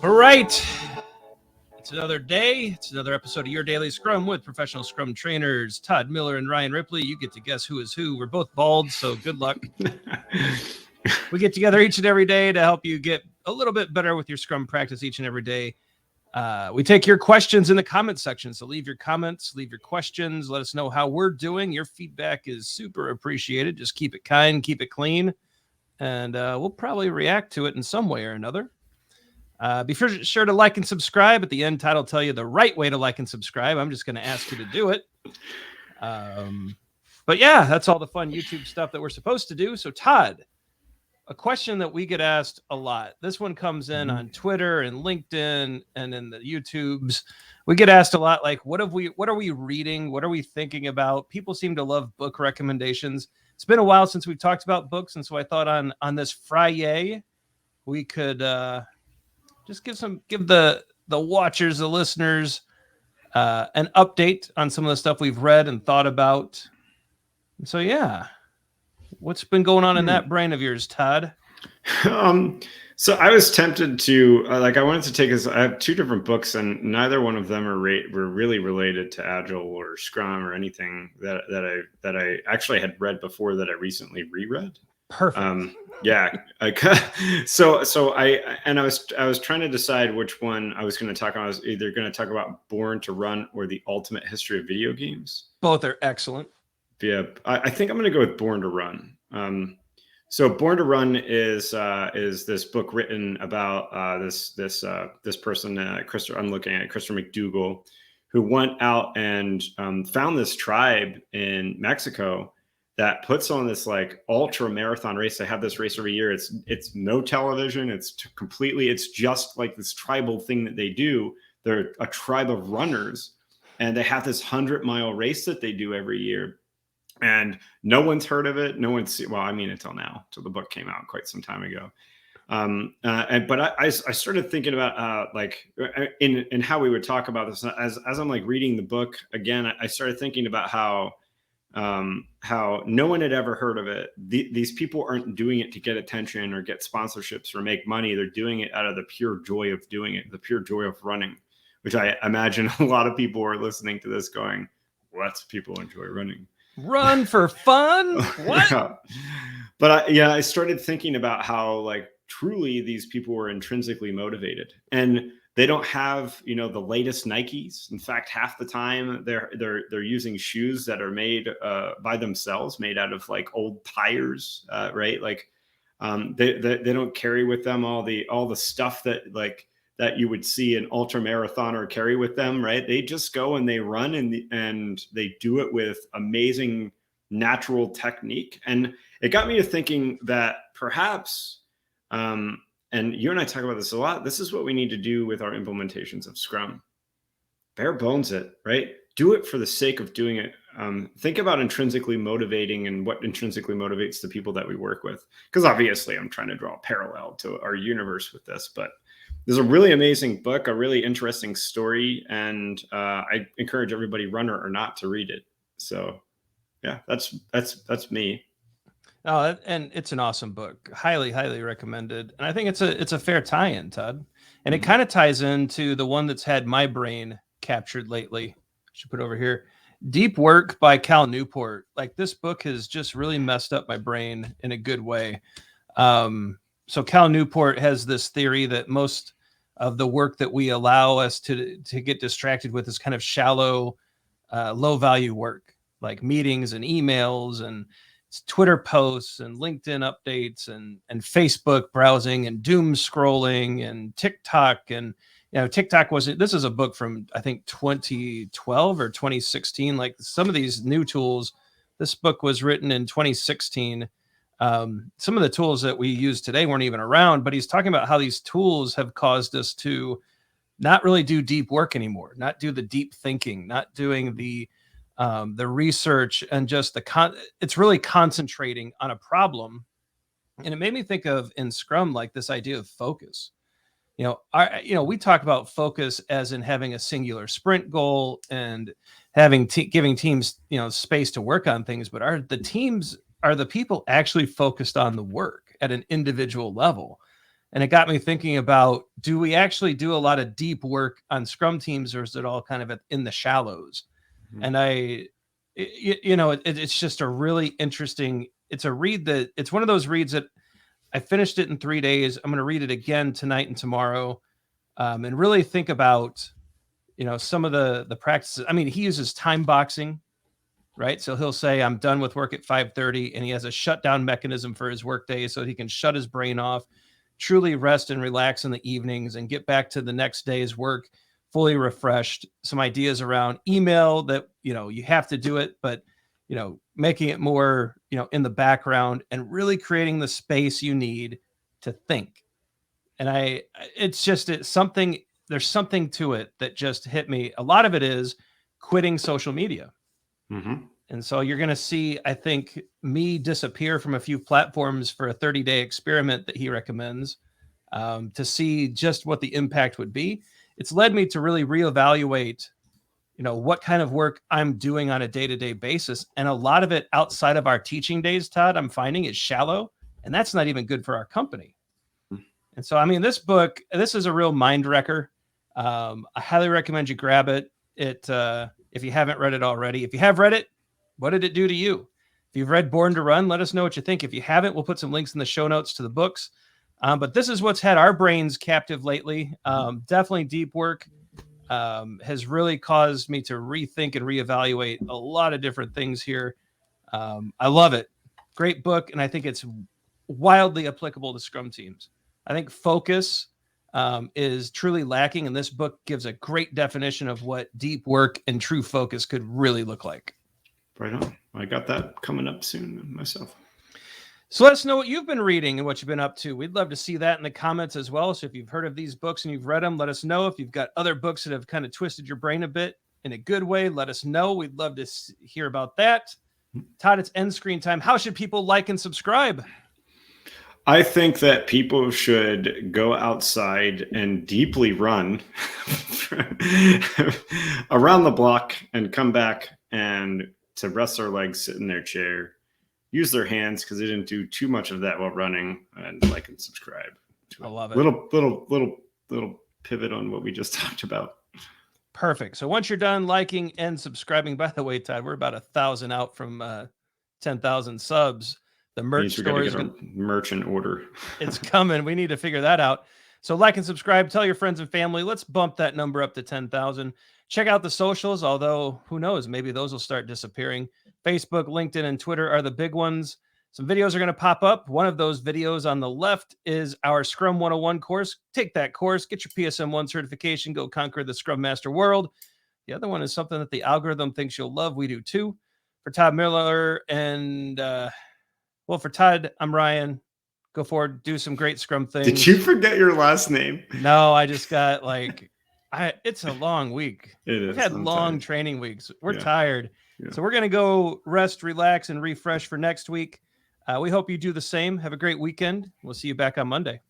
All right. It's another day. It's another episode of Your Daily Scrum with professional Scrum trainers Todd Miller and Ryan Ripley. You get to guess who is who. We're both bald, so good luck. We get together each and every day to help you get a little bit better with your Scrum practice each and every day. We take your questions in the comment section. So leave your comments, leave your questions. Let us know how we're doing. Your feedback is super appreciated. Just keep it kind, keep it clean, and we'll probably react to it in some way or another. Be sure to like and subscribe. At the end, Todd will tell you the right way to like and subscribe. I'm just going to ask you to do it. But yeah, that's all the fun YouTube stuff that we're supposed to do. So Todd, a question that we get asked a lot. This one comes in on Twitter and LinkedIn and in the YouTubes. We get asked a lot, like, what are we reading? What are we thinking about? People seem to love book recommendations. It's been a while since we've talked about books. And so I thought on this Friday, we could, just give the watchers, the listeners, an update on some of the stuff we've read and thought about. And so, yeah, what's been going on in that brain of yours, Todd? So I was tempted to I wanted to take I have two different books, and neither one of them were really related to Agile or Scrum or anything that I actually had read before that I recently reread. Perfect. Yeah. So I was trying to decide which one I was going to talk about. I was either going to talk about Born to Run or The Ultimate History of Video Games. Both are excellent. Yeah, I think I'm going to go with Born to Run. So Born to Run is this book written about this person, I'm looking at Christopher McDougall, who went out and found this tribe in Mexico that puts on this like ultra marathon race. They have this race every year. It's no television. It's just like this tribal thing that they do. They're a tribe of runners, and they have this 100-mile race that they do every year. And no one's heard of it. No one's seen, well, I mean, until now. So the book came out quite some time ago. But I started thinking about in how we would talk about this as I'm like reading the book again. I started thinking about how no one had ever heard of it. These people aren't doing it to get attention or get sponsorships or make money. They're doing it out of the pure joy of doing it, the pure joy of running, which I imagine a lot of people are listening to this going, "What? People enjoy running? Run for fun? What?" Yeah. But I started thinking about how like truly these people were intrinsically motivated, and they don't have, the latest Nikes. In fact, half the time they're using shoes that are made by themselves, made out of like old tires, right? Like they don't carry with them all the stuff that you would see an ultra marathoner carry with them, right? They just go and they run and they do it with amazing natural technique. And it got me to thinking that perhaps, and you and I talk about this a lot, this is what we need to do with our implementations of Scrum. Bare bones it, right? Do it for the sake of doing it. Think about intrinsically motivating and what intrinsically motivates the people that we work with. Because obviously I'm trying to draw a parallel to our universe with this, but there's a really amazing book, a really interesting story, and I encourage everybody, runner or not, to read it. So yeah, that's me. Oh, and it's an awesome book. Highly, highly recommended. And I think it's a fair tie-in, Todd. And it kind of ties into the one that's had my brain captured lately. I should put it over here. Deep Work by Cal Newport. Like, this book has just really messed up my brain in a good way. So Cal Newport has this theory that most of the work that we allow us to get distracted with is kind of shallow, low value work, like meetings and emails and Twitter posts and LinkedIn updates and Facebook browsing and doom scrolling and TikTok. And, TikTok this is a book from, I think, 2012 or 2016. Like, some of these new tools, this book was written in 2016. Some of the tools that we use today weren't even around, but he's talking about how these tools have caused us to not really do deep work anymore, not do the deep thinking, not doing the research, and just it's really concentrating on a problem. And it made me think of, in Scrum, like this idea of focus. We talk about focus as in having a singular sprint goal and giving teams, space to work on things, but are the people actually focused on the work at an individual level? And it got me thinking about, do we actually do a lot of deep work on Scrum teams, or is it all kind of in the shallows? And it's just a really interesting, it's a read that, it's one of those reads that I finished it in 3 days. I'm going to read it again tonight and tomorrow, and really think about, some of the practices. I mean, he uses time boxing, right? So he'll say, I'm done with work at 5:30, and he has a shutdown mechanism for his workday so he can shut his brain off, truly rest and relax in the evenings, and get back to the next day's work fully refreshed. Some ideas around email that, you have to do it, but, making it more, in the background, and really creating the space you need to think. And it's something, there's something to it that just hit me. A lot of it is quitting social media. Mm-hmm. And so you're going to see, I think, me disappear from a few platforms for a 30-day experiment that he recommends, to see just what the impact would be. It's led me to really reevaluate, what kind of work I'm doing on a day-to-day basis. And a lot of it outside of our teaching days, Todd, I'm finding is shallow, and that's not even good for our company. And so, I mean, this book, this is a real mind wrecker. I highly recommend you grab it. If you haven't read it already. If you have read it, what did it do to you? If you've read Born to Run, let us know what you think. If you haven't, we'll put some links in the show notes to the books. But this is what's had our brains captive lately. Definitely deep work has really caused me to rethink and reevaluate a lot of different things here. I love it. Great book. And I think it's wildly applicable to Scrum teams. I think focus is truly lacking. And this book gives a great definition of what deep work and true focus could really look like. Right on. I got that coming up soon myself. So let us know what you've been reading and what you've been up to. We'd love to see that in the comments as well. So if you've heard of these books and you've read them, let us know. If you've got other books that have kind of twisted your brain a bit in a good way, let us know. We'd love to hear about that. Todd, it's end screen time. How should people like and subscribe? I think that people should go outside and deeply run around the block and come back and to rest their legs, sit in their chair, use their hands because they didn't do too much of that while running, and like and subscribe. I love it. Little pivot on what we just talked about. Perfect. So once you're done liking and subscribing, by the way, Todd, we're about 1,000 out from 10,000 subs. The merch store is merch in order. It's coming. We need to figure that out. So like and subscribe, tell your friends and family. Let's bump that number up to 10,000. Check out the socials, although who knows, maybe those will start disappearing. Facebook, LinkedIn, and Twitter are the big ones. Some videos are going to pop up. One of those videos on the left is our Scrum 101 course. Take that course, get your PSM 1 certification, go conquer the Scrum Master world. The other one is something that the algorithm thinks you'll love. We do too. For Todd Miller and, for Todd, I'm Ryan. Go forward, do some great Scrum things. Did you forget your last name? No, I just got it's a long week. It is. We've had long training weeks. We're tired. Yeah. So we're going to go rest, relax, and refresh for next week. We hope you do the same. Have a great weekend. We'll see you back on Monday.